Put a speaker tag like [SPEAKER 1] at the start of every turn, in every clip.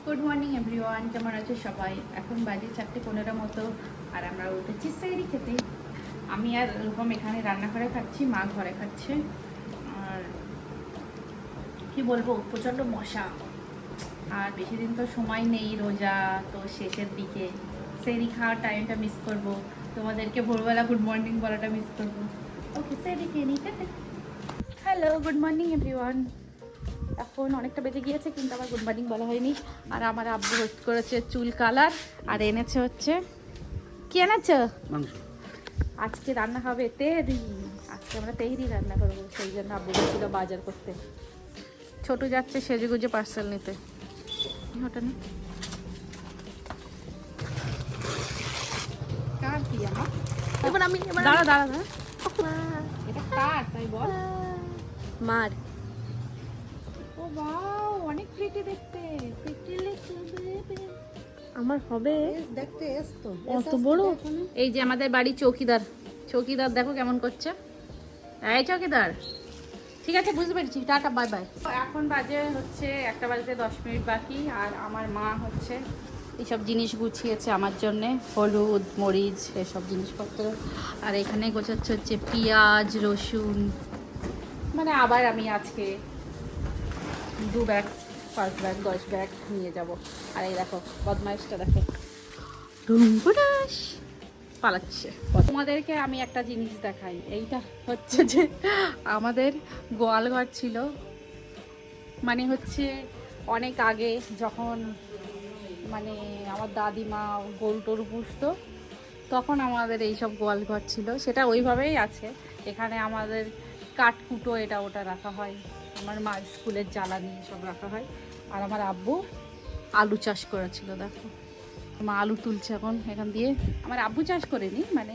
[SPEAKER 1] Good morning everyone, কেমন আছো সবাই? এখন বাজে 4:15 মতো, আর আমরা উঠেছি সেহরি খেতে। আমি আর রূপম এখানে রান্না করে খাচ্ছি, মা ঘরে খাচ্ছে। আর কি বলবো, প্রচণ্ড মশা। আর বেশি দিন তো সময় নেই, রোজা তো শেষের দিকে। সেহরি খাওয়ার টাইমটা মিস করবো, তোমাদেরকে ভোরবেলা গুড মর্নিং বলাটা মিস করবো। ওকে, সেহরি খেয়ে নিই। Hello, good morning everyone. এখন অনেকটা বেজে গিয়েছে, কিন্তু আমার গুড মর্নিং বলা হয়নি। আর আমার আব্বু করেছে চুল কালার, আর এনেছে হচ্ছে কি এনেছে
[SPEAKER 2] মাংস।
[SPEAKER 1] আজকে রান্না হবে তেহরি। আজকে আমরা তেহরি রান্না করবো, সেই জন্য আব্বু গেছিল বাজার করতে। ছোট যাচ্ছে সেজেগুজে পার্সেল নিতে। ওটা না কার কি আমার
[SPEAKER 3] এবার আমি
[SPEAKER 1] দাঁড়া দাঁড়া দাঁড়া, এটা কার তাই বল।
[SPEAKER 3] মার
[SPEAKER 1] ও বাও, অনেক প্রিটি দেখতে।
[SPEAKER 3] আমার হবে
[SPEAKER 4] দেখতে এসতো
[SPEAKER 3] অত বড়।
[SPEAKER 1] এই যে আমাদের বাড়ি চৌকিদার, চৌকিদার দেখো কেমন করছে। এই চৌকিদার, ঠিক আছে বুঝতে পেরেছি, টাটা বাই বাই। এখন বাজে হচ্ছে 1টা বাজতে 10 মিনিট বাকি। আর আমার মা হচ্ছে এইসব জিনিস গুছিয়েছে আমার জন্যে, হলুদ মরিচ এসব জিনিসপত্র। আর এখানে গোছাচ্ছে হচ্ছে পেঁয়াজ রসুন। মানে আবার আমি আজকে 2 ব্যাগ 5 ব্যাগ 10 ব্যাগ নিয়ে যাব। আর এই দেখো বদমাইশটা দেখো, ডুমবুরাস পালাচ্ছে। তোমাদেরকে আমি একটা জিনিস দেখাই। এইটা হচ্ছে যে আমাদের গোয়ালঘর ছিল, মানে হচ্ছে অনেক আগে, যখন মানে আমার দাদিমা গরু টরু পুষতো, তখন আমাদের এইসব গোয়ালঘর ছিল। সেটা ওইভাবেই আছে। এখানে আমাদের কাঠকুটো এটা ওটা রাখা হয়, আমার মা স্কুলের জ্বালানি সব রাখা হয়। আর আমার আব্বু আলু চাষ করেছিল, দেখো মা আলু তুলছে এখন এখান দিয়ে। আমার আব্বু চাষ করেনি, মানে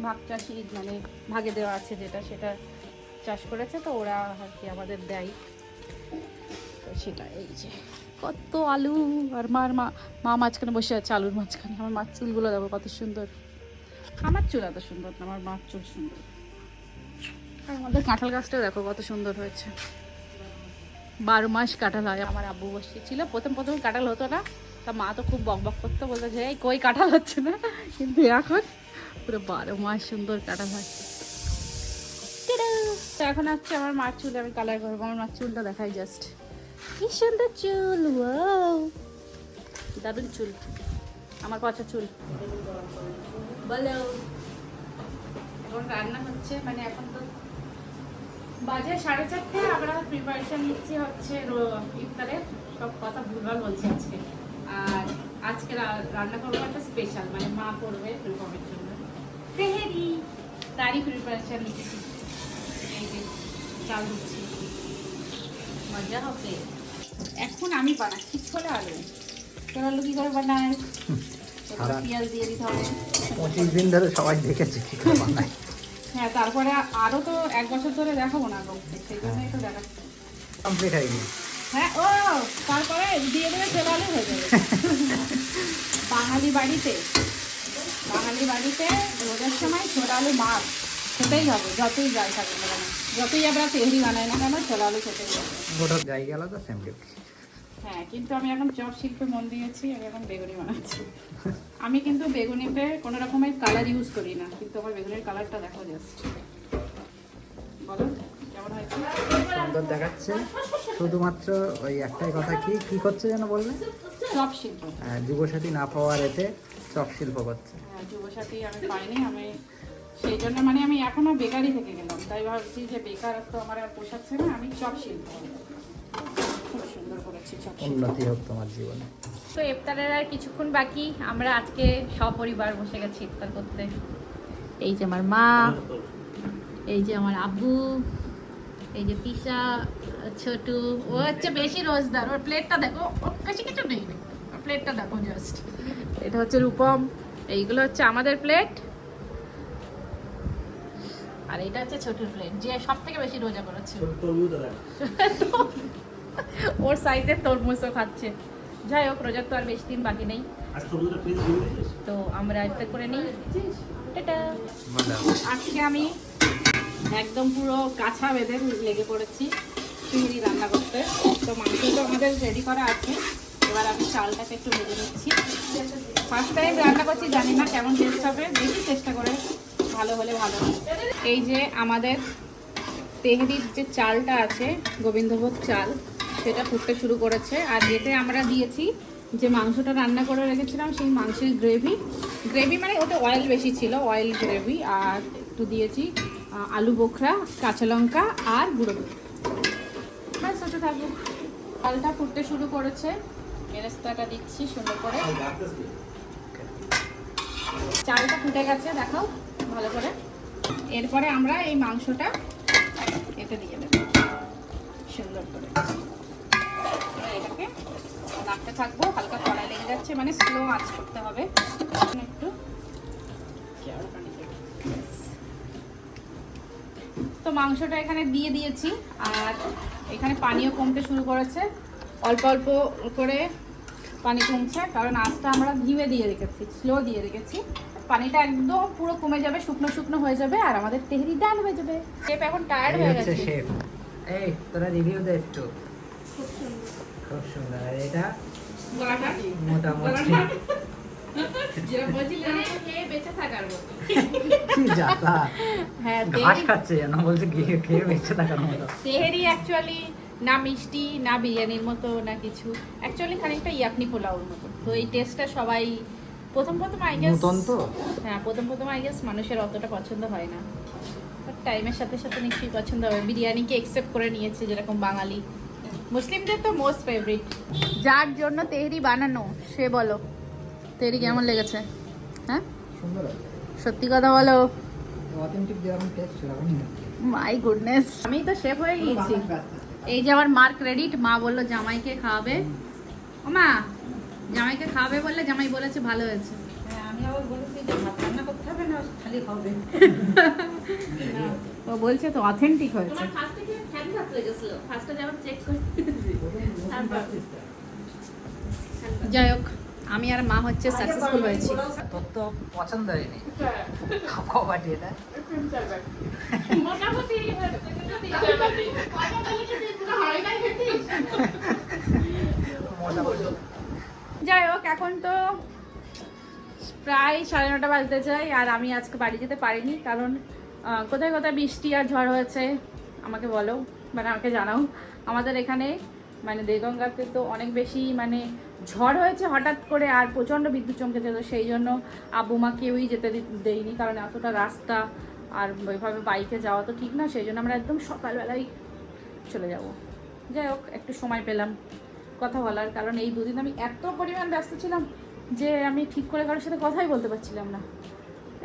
[SPEAKER 1] ভাগ চাষি, মানে ভাগে দেওয়া আছে যেটা, সেটা চাষ করেছে। তো ওরা আর কি আমাদের দেয়, তো সেটা। এই যে কত আলু। আর মা মাঝখানে বসে আছে আলুর মাঝখানে। আমার মার চুলগুলো দেখো কত সুন্দর। আমার চুল এত সুন্দর না, আমার মার চুল সুন্দর। আর আমাদের কাঁঠাল গাছটাও দেখো কত সুন্দর হয়েছে, 12 মাস কাঁঠাল হয়। আমার আব্বু বসেছিল, প্রথম কাঁঠাল হতো না, তা মা তো খুব বকবক করতো, বলতো যে এই কই কাঁঠাল হচ্ছে না। কিন্তু এখন পুরো 12 মাস সুন্দর কাঁঠাল হয়। তো এখন হচ্ছে আমার মার চুল আমি কালার করবো। আমার মার চুলটা দেখাই জাস্ট, কি সুন্দর চুল, ওয়াও দারুণ চুল, আমার পছা চুল। বলো, এখন রান্না হচ্ছে, মানে এখন তো বাজে 4:30। আমরা প্রিপারেশন নিচ্ছি হচ্ছে ইফতারের। সব কথা ভুলভাল বলছি আজকে। আর আজকে রান্না করবো একটা স্পেশাল, মানে মা করবে রূপমের জন্য তেহেরি, তারই প্রিপারেশন নিচ্ছি। এই যে চাল দিচ্ছি, মজা হবে। এখন আমি বানাচ্ছি ছোলা আলু। ছোলা আলু কি করে বানায়, পেঁয়াজ দিয়ে দিতে হবে।
[SPEAKER 2] 25 দিন ধরে সবাই দেখেছে কি করে বানায়।
[SPEAKER 1] হ্যাঁ, তারপরে আরো তো 1 বছর ধরে দেখাবো না করতে, সেই জন্যই তো দেখাচ্ছি।
[SPEAKER 2] কমপ্লিট হয়ে গেছে।
[SPEAKER 1] হ্যাঁ, ও তারপরে দিয়ে দেবে ছোলা আলু, হয়ে যাবে। বাঙালি বাড়িতে রোজার সময় ছোলা আলু মাছ খেতেই হবে, যতই যাই থাকে না কেন, যতই আমরা তেহরি বানাই না কেন, ছোলা আলু খেতেই হবে।
[SPEAKER 2] গোটা জায়গা আলাদা সেম ডিউটি।
[SPEAKER 1] হ্যাঁ, কিন্তু আমি এখন চপ শিল্পে মন দিয়েছি, আমি এখন বেগুনি বানাচ্ছি। আমি কিন্তু বেগুনিতে কোনো রকমের কালার ইউজ করি না, কিন্তু আমার বেগুনের কালারটা দেখো জাস্ট। বলো কেমন হয়েছে?
[SPEAKER 2] সুন্দর দেখাচ্ছে। শুধুমাত্র ওই একটাই কথা, কি করছে যেন বললে?
[SPEAKER 1] চপ শিল্প।
[SPEAKER 2] যুবসাথী না পাওয়ার এতে চপ শিল্প করছে।
[SPEAKER 1] হ্যাঁ, যুবসাথী আমি পাইনি, আমি সেই জন্য মানে আমি এখনো বেকারি থেকে গেলাম, তাই ভাবছি যে বেকারত্ব আমার আর পোষাচ্ছে না, আমি চপ শিল্প। খুব সুন্দর করেছি চপ শিল্প।
[SPEAKER 2] উন্নতি হোক তোমার জীবনে।
[SPEAKER 1] তো ইফতারের আর কিছুক্ষণ বাকি, আমরা আজকে সপরিবার বসে গেছি ইফতার করতে। এই যে আমার মা, এই যে আমার আব্বু, এই যে তিশা, ছোটু, ও হচ্ছে বেশি রোজদার। ওর প্লেটটা দেখো, ওর বেশি কিছু নেই, ওর প্লেটটা দেখো জাস্ট। এটা হচ্ছে রূপম, এইগুলো হচ্ছে আমাদের প্লেট, আর এটা হচ্ছে ছোটুর প্লেট, যে সব থেকে বেশি রোজা করেছে। ওর সাইজের তরমুজও খাচ্ছে। যাই হোক, রোজার তো আর বেশি দিন বাকি নেই, তো আমরা ইফতার করে নিই। টাটা। আজকে আমি একদম পুরো কাছা বেঁধে লেগে পড়েছি চিংড়ি রান্না করতে। তো মাংস তো আমাদের রেডি করা আছে, এবার আমি চালটাকে একটু ভেজে নিচ্ছি। ফার্স্ট টাইম রান্না করছি, জানি না কেমন টেস্ট হবে, দেখি চেষ্টা করে, ভালো হলে ভালো। এই যে আমাদের তেহরির যে চালটা আছে, গোবিন্দভোগ চাল, সেটা ফুটতে শুরু করেছে। আর এতে আমরা দিয়েছি যে মাংসটা রান্না করে রেখেছিলাম, সেই মাংসের গ্রেভি মানে ওতে অয়েল বেশি ছিল, অয়েল গ্রেভি। আর একটু দিয়েছি আলু বোখরা, কাঁচা লঙ্কা আর গুঁড়ো দুধ। ব্যাস ওটা থাকবে। চালটা ফুটতে শুরু করেছে, বেরেস্তাটা দিচ্ছি সুন্দর করে। চালটা ফুটে গেছে, দেখাও ভালো করে। এরপরে আমরা এই মাংসটা এতে দিয়ে দেবো সুন্দর করে। এটাকে নাড়তে থাকবো, হালকা কড়াই লেগে যাচ্ছে, মানে স্লো আঁচ করতে হবে একটু। তো মাংসটা এখানে দিয়ে দিয়েছি, আর এখানে পানিও কমতে শুরু করেছে, অল্প অল্প করে পানি কমছে, কারণ আঁচটা আমরা ধীমে দিয়ে রেখেছি, স্লো দিয়ে রেখেছি। পানিটা একদম পুরো কমে যাবে, শুকনো শুকনো হয়ে যাবে, আর আমাদের তেহরি ডাল হয়ে যাবে। শেফ এখন টায়ার্ড হয়ে গেছে।
[SPEAKER 2] শেফ এই তোরা রিভিউ দে একটু। খুব সুন্দর। আর এটা মোটামুটি কি জাতা,
[SPEAKER 1] হ্যাঁ
[SPEAKER 2] ঘাস খাচ্ছে যেন, বলছে খেয়ে বেঁচে থাকার মতো।
[SPEAKER 1] তেহেরি অ্যাকচুয়ালি না মিষ্টি, না বিরিয়ানির মতো, না কিছু, অ্যাকচুয়ালি খানিকটা ইয়াকনি পোলাওর মতো। তো এই টেস্টটা সবাই প্রথম আই গেস, হ্যাঁ প্রথম আই গেস মানুষের অতটা পছন্দ হয় না, বাট টাইমের সাথে সাথে নিশ্চয়ই পছন্দ হবে। বিরিয়ানিকে একসেপ্ট করে নিয়েছে যেরকম বাঙালি, মুসলিমদের তো মোস্ট ফেভারিট। যার জন্য তেহরি বানানো সে বলো তেহরি কেমন লেগেছে? হ্যাঁ
[SPEAKER 2] সুন্দর,
[SPEAKER 1] সত্যি কথা বলো।
[SPEAKER 2] অথেন্টিক যেরকম টেস্ট সেরকমই।
[SPEAKER 1] মাই গুডনেস, আমি তো শেফ হয়ে গিয়েছি। এই যে আমার মার ক্রেডিট, মা বললো জামাইকে খাওয়াবে। ও মা, জামাইকে খাওয়াবে বললে জামাই বলেছে ভালো হয়েছে।
[SPEAKER 4] আমি আবার বলেছি যে ভাত রান্না করতে হবে না, খালি খাবে।
[SPEAKER 1] ও বলছে তো অথেন্টিক হয়েছে। যাই হোক, আমি আর মা হচ্ছে সাকসেসফুল হয়েছি।
[SPEAKER 2] তোর তো পছন্দ হয়নি কবাটি এটা।
[SPEAKER 1] যাই হোক, এখন তো প্রায় 9:30 বাজতে চাই, আর আমি আজকে বাড়ি যেতে পারিনি, কারণ কোথায় কোথায় বৃষ্টি আর ঝড় হয়েছে আমাকে বলো, মানে আমাকে জানাও। আমাদের এখানে মানে দেগঙ্গাতে তো অনেক বেশি মানে ঝড় হয়েছে হঠাৎ করে, আর প্রচণ্ড বিদ্যুৎ চমকেছে। তো সেই জন্য আব্বু মা কেউই যেতে দেয়নি, কারণ এতটা রাস্তা আর ওইভাবে বাইকে যাওয়া তো ঠিক না, সেই জন্য আমরা একদম সকালবেলাই চলে যাব। যাই হোক, একটু সময় পেলাম কথা বলার, কারণ এই দুদিন আমি এত পরিমাণ ব্যস্ত ছিলাম যে আমি ঠিক করে কারোর সাথে কথাই বলতে পারছিলাম না।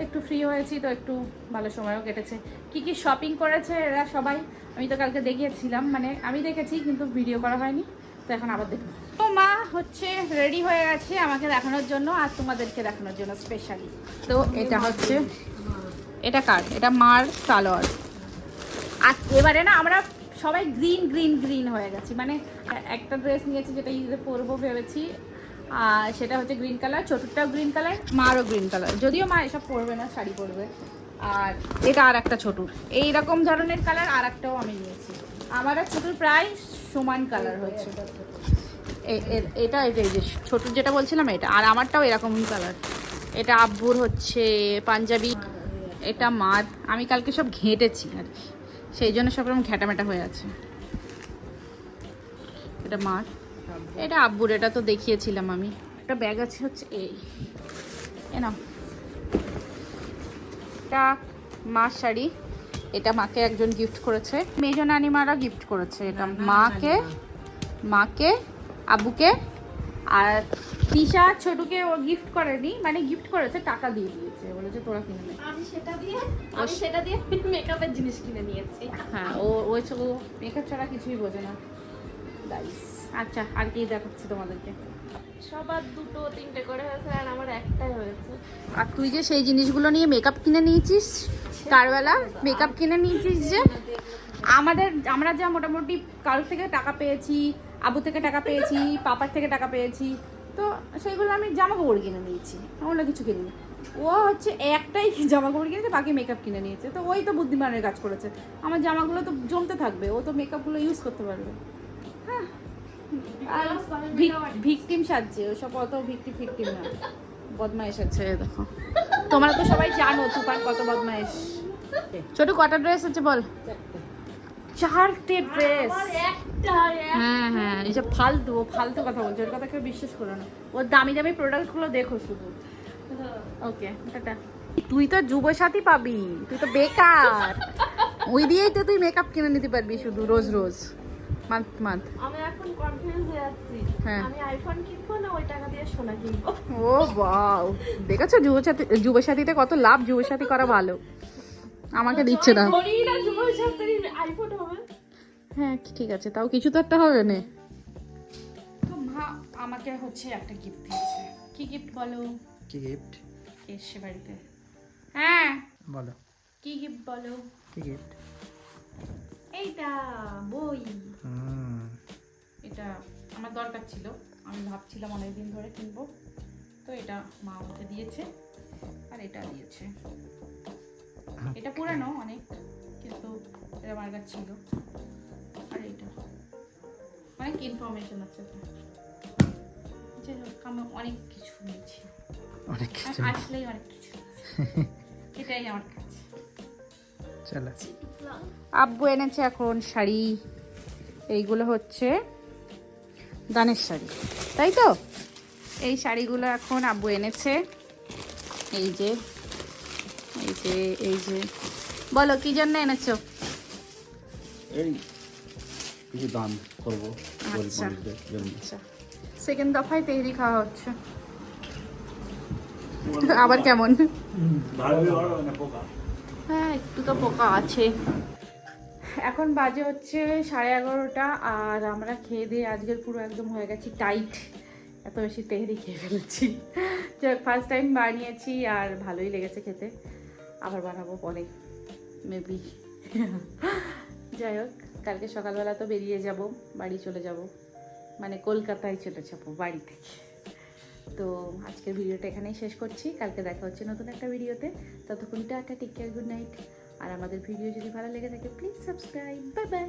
[SPEAKER 1] একটু ফ্রি হয়েছি, তো একটু ভালো সময়ও কেটেছে। কি কি শপিং করেছে এরা সবাই আমি তো কালকে দেখিয়েছিলাম, মানে আমি দেখেছি কিন্তু ভিডিও করা হয়নি, তো এখন আবার দেখব। তো মা হচ্ছে রেডি হয়ে গেছে আমাকে দেখানোর জন্য আর তোমাদেরকে দেখানোর জন্য স্পেশালি। তো এটা হচ্ছে, এটা কার, এটা মার সালোয়ার। আর এবারে না আমরা সবাই গ্রিন গ্রিন গ্রিন হয়ে গেছি, মানে একটা ড্রেস নিয়েছি যেটা ঈদে পরবো ভেবেছি, আর সেটা হচ্ছে গ্রিন কালার, ছোটটাও গ্রিন কালার, মারও গ্রিন কালার, যদিও মা এসব পরবে না, শাড়ি পরবে। আর এটা আর একটা ছোটুর এইরকম ধরনের কালার, আর একটাও আমি নিয়েছি। আমার আর ছোটুর প্রায় সমান কালার হচ্ছে। এটা এই যে ছোটুর যেটা বলছিলাম এটা, আর আমারটাও এরকমই কালার। এটা আব্বুর হচ্ছে পাঞ্জাবি, এটা মার। আমি কালকে সব ঘেঁটেছি আর কি, সেই জন্য সব রকম ঘ্যাটামেটা হয়ে আছে। এটা মার, এটা আব্বুর, এটা তো দেখিয়েছিলাম আমি। একটা ব্যাগ আছে হচ্ছে এই, না এটা মার শাড়ি, এটা মাকে একজন গিফট করেছে, মেজো নানিমারা গিফট করেছে এটা মাকে আব্বুকে। আর তিশা ছোটুকে ও গিফট করেনি, মানে গিফট করেছে, টাকা দিয়ে দিয়েছে, বলেছে তোরা কিনে নে।
[SPEAKER 3] আমি সেটা দিয়ে মেকআপের জিনিস কিনে নিয়েছি।
[SPEAKER 1] হ্যাঁ, ও মেকআপ ছাড়া কিছুই বোঝে না। আচ্ছা, আর কি দেখাচ্ছি তোমাদেরকে?
[SPEAKER 3] সবার 2-3টে করে হয়েছে, আর আমার একটাই হয়েছে।
[SPEAKER 1] আর তুই যে সেই জিনিসগুলো নিয়ে মেকআপ কিনে নিয়েছিস, কারবেলা মেকআপ কিনে নিয়েছিস যে, আমরা যা মোটামুটি কারোর থেকে টাকা পেয়েছি, আবু থেকে টাকা পেয়েছি, পাপার থেকে টাকা পেয়েছি, তো সেইগুলো আমি জামা কাপড় কিনে নিয়েছি, অন্য কিছু কিনিনি। ও হচ্ছে একটাই জামা কাপড় কিনেছে, বাকি মেকআপ কিনে নিয়েছে। তো ওই তো বুদ্ধিমানের কাজ করেছে, আমার জামাগুলো তো জমতে থাকবে, ও তো মেকআপগুলো ইউজ করতে পারবে। হ্যাঁ, আর ভিকটিম সাজছে, ওসব অত ভিকটিম না, বদমাইশ আছে দেখো। তোমরা তো সবাই জানো তুফান কত বদমাইশ। ছোট কটা ড্রেস আছে বল? 4টে ড্রেস। হ্যাঁ হ্যাঁ, এইসব ফালতু ফালতু কথা বলছে, ওর কথা কেউ বিশ্বাস করো না। ওর দামি দামি প্রোডাক্টগুলো দেখো শুধু। ওকে টাটা। তুই তো যুবসাথী পাবি, তুই তো বেকার, ওই দিয়েই তো তুই মেকআপ কিনে নিতে পারবি শুধু রোজ রোজ, মান্থ মান্থ।
[SPEAKER 3] আমি এখন কনফিউজ হয়ে যাচ্ছি,
[SPEAKER 1] হ্যাঁ।
[SPEAKER 3] আমি আইফোন কিনবো না ওই টাকা দিয়ে সোনা কিনবো।
[SPEAKER 1] ও বাও, দেখেছো যুবসাথীতে কত লাভ, যুবসাথী করা ভালো। আমাকে দিচ্ছে না।
[SPEAKER 3] ধরি না যুবর সাথে আইফোন হবে।
[SPEAKER 1] হ্যাঁ ঠিক আছে, তাও কিছু তো একটা হবে না। তো মা আমাকে হচ্ছে একটা গিফট দিয়েছে। কি গিফট বলো?
[SPEAKER 2] কি গিফট?
[SPEAKER 1] এসে বাড়িতে। হ্যাঁ
[SPEAKER 2] বলো
[SPEAKER 1] কি গিফট বলো?
[SPEAKER 2] কি গিফট?
[SPEAKER 1] এইটা বই।
[SPEAKER 2] হুম,
[SPEAKER 1] এটা আমার দরকার ছিল, আমি ভাবছিলাম অনেকদিন ধরে কিনবো, তো এটা মা আমাকে দিয়েছে। আর এটা দিয়েছে, এটা পুরানো অনেক, কিন্তু এটা আমার কাছে ছিল। আর এটা অনেক ইনফরমেশন আছে, যাই হোক আমি অনেক কিছু নিয়েছি,
[SPEAKER 2] অনেক কিছু।
[SPEAKER 1] আসলেই অনেক কিছু। এটাই আমার কাছে।
[SPEAKER 2] চলো,
[SPEAKER 1] আব্বু এনেছে এখন শাড়ি, এইগুলো হচ্ছে দানের শাড়ি, তাই তো? এই শাড়িগুলো এখন আব্বু এনেছে। এই যে এই যে এই যে, বলো কি জন্য এনেছো?
[SPEAKER 5] এই কিছু দান করবো গরিব
[SPEAKER 1] আচ্ছা।
[SPEAKER 5] মানুষদের জন্য।
[SPEAKER 1] আচ্ছা, সেকেন্ড দফায় তেহরি খাওয়া হচ্ছে। আবার কেমন? হ্যাঁ একটু তো পোকা আছে। এখন বাজে হচ্ছে 11:30, আর আমরা খেয়ে দিয়ে আজকের পুরো একদম হয়ে গেছি টাইট, এত বেশি তেহরি খেয়ে ফেলেছি। ফার্স্ট টাইম বানিয়েছি আর ভালোই লেগেছে খেতে, আবার বানাবো পরে মেবি। যাই হোক, কালকে সকালবেলা তো বেরিয়ে যাব, বাড়ি চলে যাব, মানে কলকাতায় চলে যাবো বাড়ি থেকে। তো আজকের ভিডিওটা এখানেই শেষ করছি, কালকে দেখা হচ্ছে নতুন একটা ভিডিওতে। ততক্ষণ tata, take care, good night. আর আমাদের ভিডিও যদি ভালো লেগে থাকে প্লিজ সাবস্ক্রাইব। Bye bye.